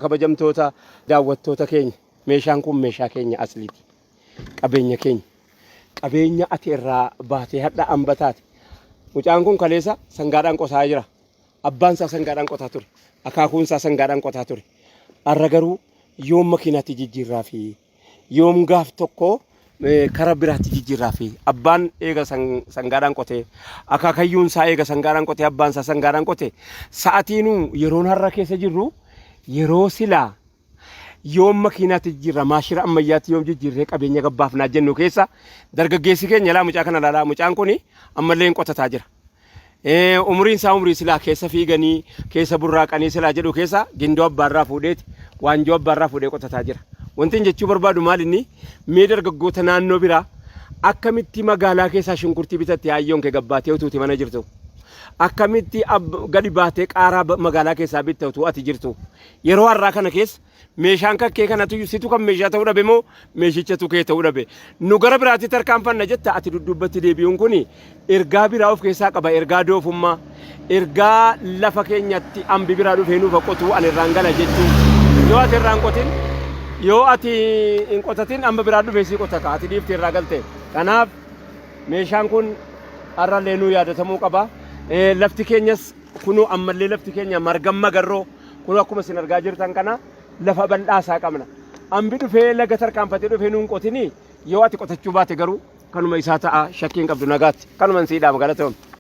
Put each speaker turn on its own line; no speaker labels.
kabajamtoota daawwattoota keenya meeshaan kun meeshaa keenya asliiti. Qabeenya keenya. Qabeenya ati irraa baatee hadha hambataati. Mucaan kun kaleessa sangaadhaan qotaa jira. Abbaan isaa sangaadhaan qotaa ture. Akaakuun isaa sangaadhaan qotaa ture. Har'a garuu yoom makiinaatti jijjiirraa fi yoom gaaf tokko karaa biraatti jijjiirraa fi abbaan eega sangaadhaan qotee akaakayyuun isaa eega sangaadhaan qotee abbaan isaa sangaadhaan qotee sa'atiinuu yeroon har'a keessa jirru yeroo silaa yoom makiinaatti jijjiirra maashira ammayyaatti yoom jijjiirree qabeenya gabbaafnaa jennu keessa dargaggeessi keenya laa mucaa kana laalaa mucaan kuni ammallee hin qotataa jira. Umriin isaa umrii silaa keessa fiiganii keessa burraaqanii silaa jedhu keessa gindoo abbaarraa fuudheeti waanjoo abbaarraa fuudhee qotataa jira. Wanti jechuu barbaadu maal inni mee dargaggoota naannoo biraa akkamitti magaalaa keessaa shunkurtii bitatti hayyoon kee gabbaatee utuuti mana jirtu akkamitti gadi baatee qaaraa magaalaa keessaa bittatu ati jirtu yeroo har'aa kana keessa meeshaan kakkee kanatu situ kan meeshaa ta'uu dhabe moo meeshichatu kee ta'uu dhabe nu gara biraatti tarkaanfanna jetta ati duddubbatti deebi'uun kun ergaa biraa of keessaa qaba ergaa doofummaa ergaa lafa keenyatti ambi biraa dhufee nuuf qotuu an irraan gala jechuu yoo ati irraan qotin yoo ati hin qotatin amma biraa dhufee si qotaka ati dhiifti irraa galte kanaaf meeshaan kun har'a leenuu yaadatamuu qaba. Lafti keenyas kunu ammallee lafti keenya margam magarroo kunu akkuma isin argaa jirtan kana lafa bal'aasaa qabna. Ambi dhufee laga tarkaanfatee dhufee nuun qotini yoo ati qotachuu baate garuu kanuma isaa ta'a shakkiin qabdu nagaatti kanuman siidhaa magaalaa ta'uun.